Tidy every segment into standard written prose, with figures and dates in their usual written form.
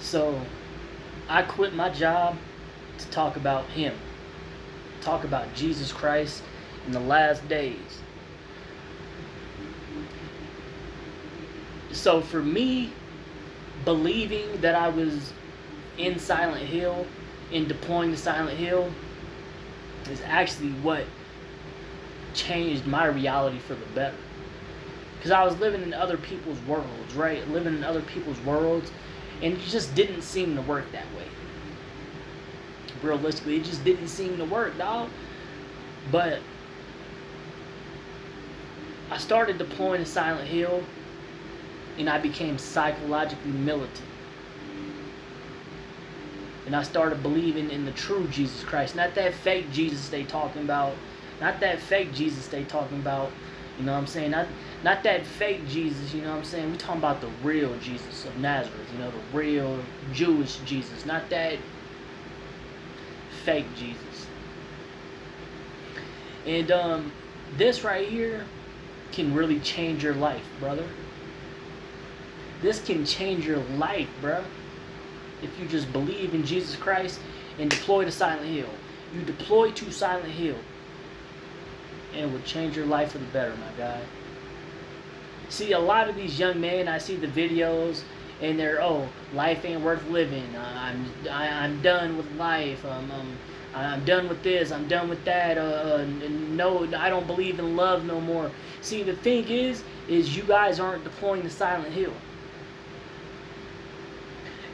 So I quit my job to talk about him, talk about Jesus Christ in the last days. So for me, believing that I was in Silent Hill, in deploying to Silent Hill, is actually what changed my reality for the better. Because I was living in other people's worlds, right? Living in other people's worlds, and it just didn't seem to work that way. Realistically, it just didn't seem to work, dog. But I started deploying to Silent Hill, and I became psychologically militant. And I started believing in the true Jesus Christ, not that fake Jesus they talking about, not that fake Jesus they talking about. You know what I'm saying? Not that fake Jesus. You know what I'm saying? We talking about the real Jesus of Nazareth. You know, the real Jewish Jesus, not that fake Jesus. And this right here can really change your life, brother. This can change your life, bro. If you just believe in Jesus Christ and deploy to Silent Hill. You deploy to Silent Hill, and it will change your life for the better, my guy. See, a lot of these young men, I see the videos, and they're, oh, life ain't worth living. I'm done with life. I'm done with this. I'm done with that. No, I don't believe in love no more. See, the thing is you guys aren't deploying to Silent Hill.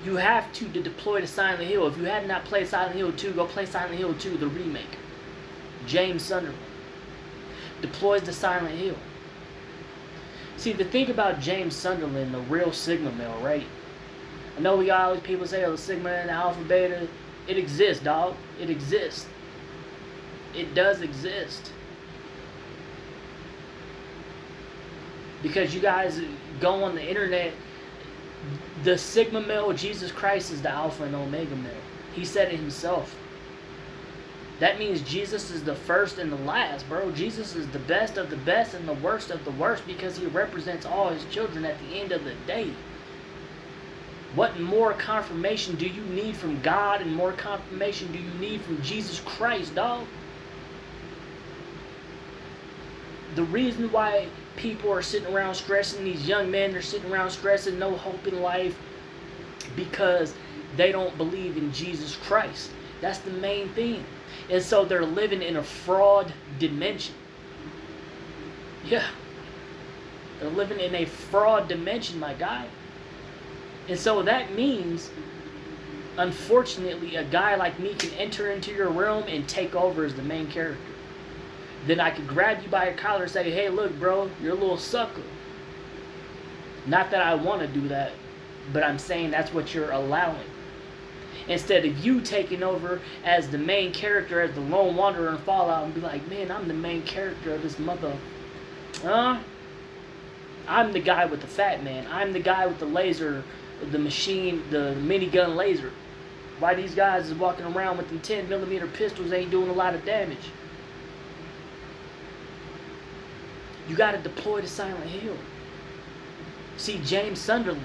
You have to deploy to Silent Hill. If you have not played Silent Hill 2, go play Silent Hill 2, the remake. James Sunderland deploys to Silent Hill. See, the thing about James Sunderland, the real Sigma male, right? I know we got all these people say, oh, the Sigma and the Alpha Beta. It exists, dog. It exists. It does exist. Because you guys go on the internet, the Sigma male, Jesus Christ, is the Alpha and Omega male. He said it himself. That means Jesus is the first and the last, bro. Jesus is the best of the best and the worst of the worst, because he represents all his children at the end of the day. What more confirmation do you need from God, and more confirmation do you need from Jesus Christ, dog? The reason why people are sitting around stressing, these young men are sitting around stressing, no hope in life, because they don't believe in Jesus Christ. That's the main thing. And so they're living in a fraud dimension. Yeah. They're living in a fraud dimension, my guy. And so that means, unfortunately, a guy like me can enter into your realm and take over as the main character. Then I could grab you by your collar and say, hey, look, bro, you're a little sucker. Not that I want to do that, but I'm saying that's what you're allowing. Instead of you taking over as the main character, as the lone wanderer in Fallout, and be like, man, I'm the main character of this mother. I'm the guy with the fat man. I'm the guy with the laser, the machine, the minigun laser. Why these guys is walking around with them 10mm pistols ain't doing a lot of damage. You got to deploy to Silent Hill. See, James Sunderland,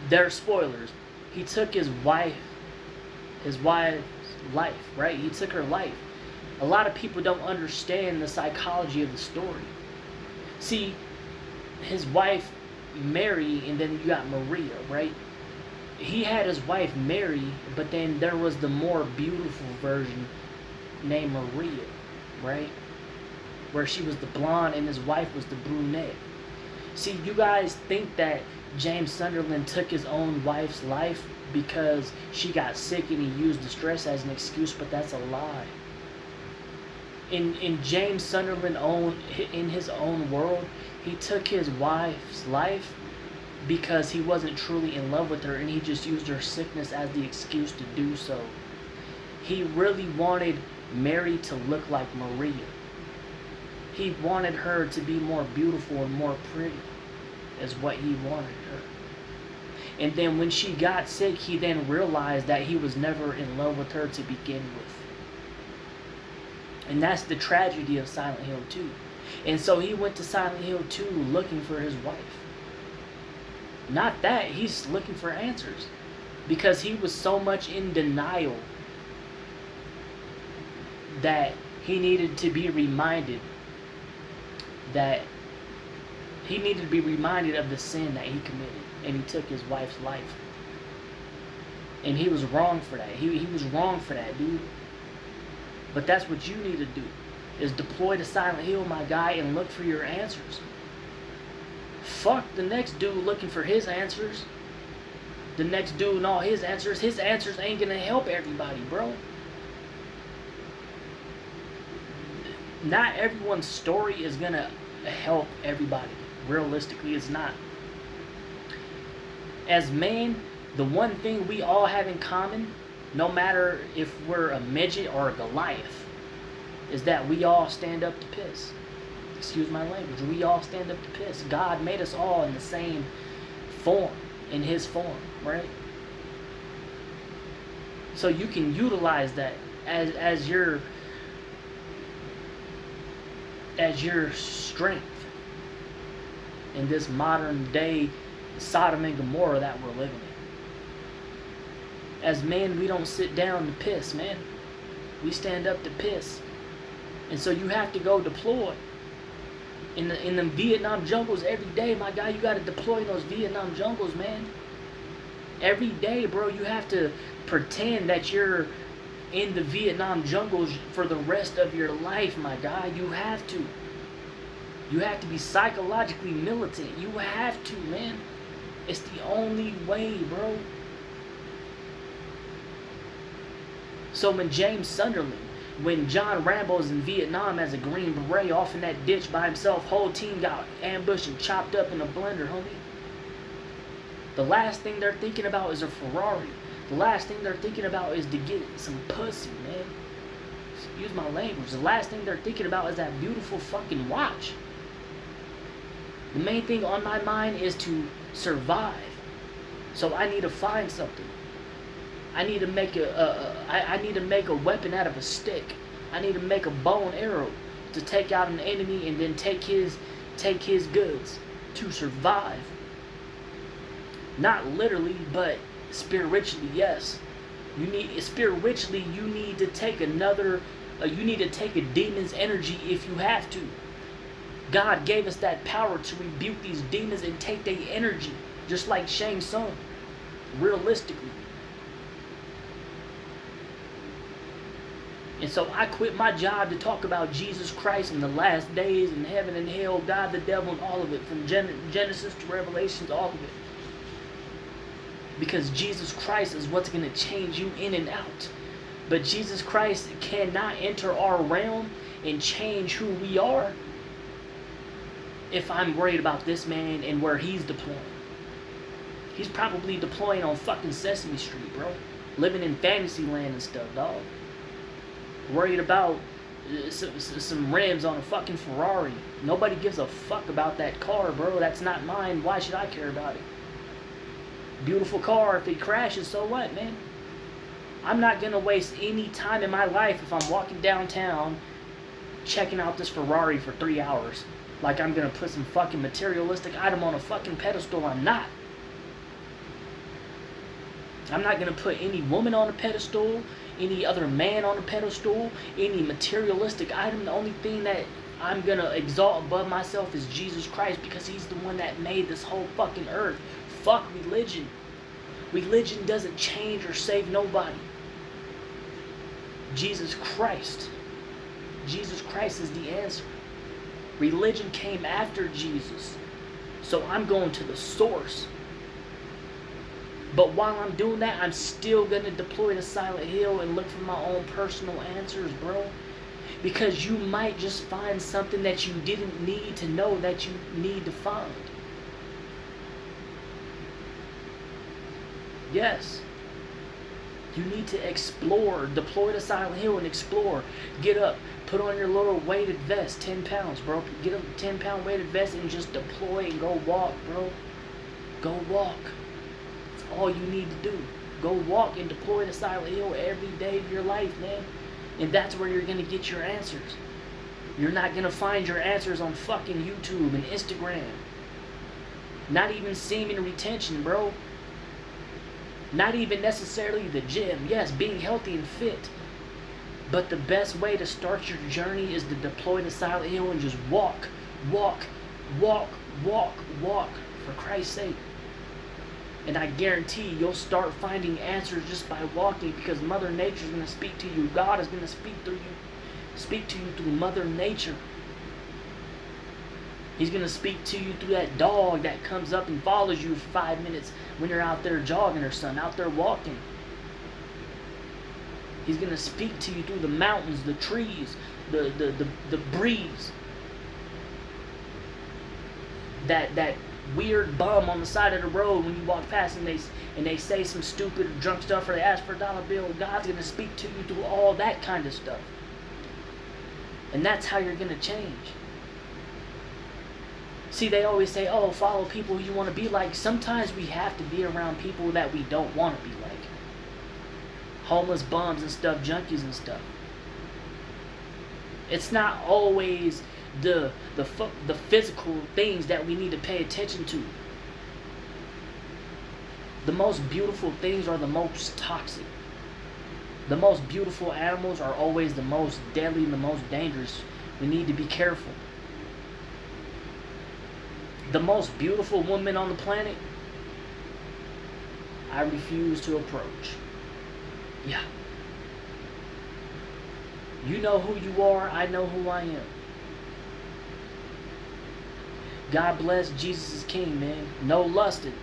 they're spoilers. He took his wife's life, right? He took her life. A lot of people don't understand the psychology of the story. See, his wife, Mary, and then you got Maria, right? He had his wife, Mary, but then there was the more beautiful version named Maria, right? Where she was the blonde and his wife was the brunette. See, you guys think that James Sunderland took his own wife's life because she got sick and he used the stress as an excuse, but that's a lie. In James Sunderland in his own world, he took his wife's life because he wasn't truly in love with her, and he just used her sickness as the excuse to do so. He really wanted Mary to look like Maria. He wanted her to be more beautiful and more pretty, is what he wanted her. And then when she got sick, he then realized that he was never in love with her to begin with. And that's the tragedy of Silent Hill 2. And so he went to Silent Hill 2 looking for his wife. Not that. He's looking for answers. Because he was so much in denial that he needed to be reminded that he needed to be reminded of the sin that he committed. And he took his wife's life. And he was wrong for that. He was wrong for that, dude. But that's what you need to do. Is deploy to Silent Hill, my guy, and look for your answers. Fuck the next dude looking for his answers. The next dude and all his answers ain't gonna help everybody, bro. Not everyone's story is gonna help everybody. Realistically, it's not. As men, the one thing we all have in common, no matter if we're a midget or a Goliath, is that we all stand up to piss. Excuse my language. We all stand up to piss. God made us all in the same form, in his form, right? So you can utilize that as your strength in this modern day Sodom and Gomorrah that we're living in. As men, we don't sit down to piss, man. We stand up to piss. And so you have to go deploy. In the Vietnam jungles every day, my guy, you got to deploy in those Vietnam jungles, man. Every day, bro, you have to pretend that you're in the Vietnam jungles for the rest of your life, my guy. You have to. You have to be psychologically militant. You have to, man. It's the only way, bro. So when James Sunderland, when John Rambo's in Vietnam as a Green Beret off in that ditch by himself, whole team got ambushed and chopped up in a blender, homie. The last thing they're thinking about is a Ferrari. The last thing they're thinking about is to get some pussy, man. Excuse my language. The last thing they're thinking about is that beautiful fucking watch. The main thing on my mind is to survive. So I need to find something. I need to make I need to make a weapon out of a stick. I need to make a bow and arrow to take out an enemy and then take his goods to survive. Not literally, but spiritually, yes. You need spiritually. You need to take another. You need to take a demon's energy if you have to. God gave us that power to rebuke these demons and take their energy, just like Shang Tsung. Realistically. And so I quit my job to talk about Jesus Christ and the last days and heaven and hell, God, the devil, and all of it. From Genesis to Revelations, all of it. Because Jesus Christ is what's going to change you in and out. But Jesus Christ cannot enter our realm and change who we are if I'm worried about this man and where he's deploying. He's probably deploying on fucking Sesame Street, bro. Living in fantasy land and stuff, dog. Worried about some rims on a fucking Ferrari. Nobody gives a fuck about that car, bro. That's not mine. Why should I care about it? Beautiful car. If it crashes, so what, man? I'm not gonna waste any time in my life if I'm walking downtown checking out this Ferrari for 3 hours. Like I'm gonna put some fucking materialistic item on a fucking pedestal. I'm not. I'm not gonna put any woman on a pedestal, any other man on a pedestal, any materialistic item. The only thing that I'm gonna exalt above myself is Jesus Christ, because he's the one that made this whole fucking earth. Fuck religion. Religion doesn't change or save nobody. Jesus Christ. Jesus Christ is the answer. Religion came after Jesus. So I'm going to the source. But while I'm doing that, I'm still going to deploy to Silent Hill and look for my own personal answers, bro. Because you might just find something that you didn't need to know that you need to find. Yes. You need to explore. Deploy to Silent Hill and explore. Get up. Put on your little weighted vest. 10 pounds, bro. Get a 10-pound weighted vest and just deploy and go walk, bro. Go walk. All you need to do. Go walk and deploy to Silent Hill every day of your life, man. And that's where you're going to get your answers. You're not going to find your answers on fucking YouTube and Instagram. Not even semen retention, bro. Not even necessarily the gym. Yes, being healthy and fit. But the best way to start your journey is to deploy to Silent Hill and just walk, walk, walk, walk, walk, for Christ's sake. And I guarantee you'll start finding answers just by walking, because Mother Nature is going to speak to you. God is going to speak to you through Mother Nature. He's going to speak to you through that dog that comes up and follows you for 5 minutes when you're out there jogging or something, out there walking. He's going to speak to you through the mountains, the trees, the breeze. That weird bum on the side of the road when you walk past and they say some stupid or drunk stuff, or they ask for a dollar bill. God's going to speak to you through all that kind of stuff. And that's how you're going to change. See, they always say, oh, follow people who you want to be like. Sometimes we have to be around people that we don't want to be like. Homeless bums and stuff, junkies and stuff. It's not always the physical things that we need to pay attention to. The most beautiful things are the most toxic. The most beautiful animals are always the most deadly and the most dangerous. We need to be careful. The most beautiful woman on the planet, I refuse to approach. Yeah. You know who you are, I know who I am. God bless, Jesus is King, man. No lusting,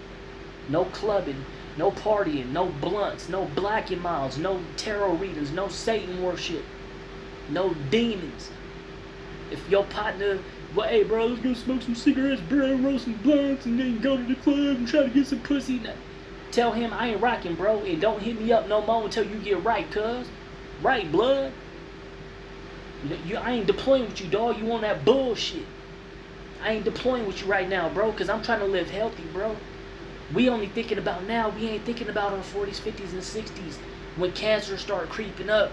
no clubbing, no partying, no blunts, no black and miles, no tarot readings, no Satan worship, no demons. If your partner, well, hey bro, let's go smoke some cigarettes, bro, roll some blunts, and then go to the club and try to get some pussy. Tell him I ain't rocking, bro, and don't hit me up no more until you get right, cuz. Right, blood. I ain't deploying with you, dog. You on that bullshit. I ain't deploying with you right now, bro, because I'm trying to live healthy, bro. We only thinking about now. We ain't thinking about our 40s, 50s, and 60s when cancer start creeping up.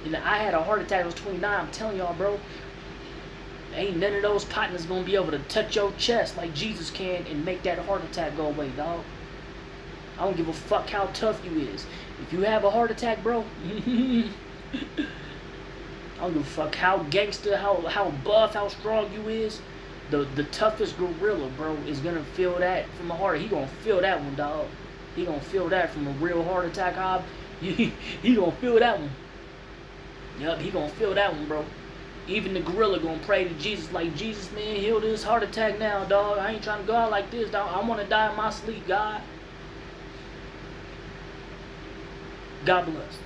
And I had a heart attack. I was 29. I'm telling y'all, bro. Ain't none of those partners gonna be able to touch your chest like Jesus can and make that heart attack go away, dog. I don't give a fuck how tough you is. If you have a heart attack, bro, I don't give a fuck how gangster, how buff, how strong you is. The toughest gorilla, bro, is gonna feel that from the heart. He gonna feel that one, dog. He gonna feel that from a real heart attack, Hob. He gonna feel that one. Yup, he gonna feel that one, bro. Even the gorilla gonna pray to Jesus like, Jesus, man, heal this heart attack now, dog. I ain't trying to go out like this, dog. I want to die in my sleep, God. God bless.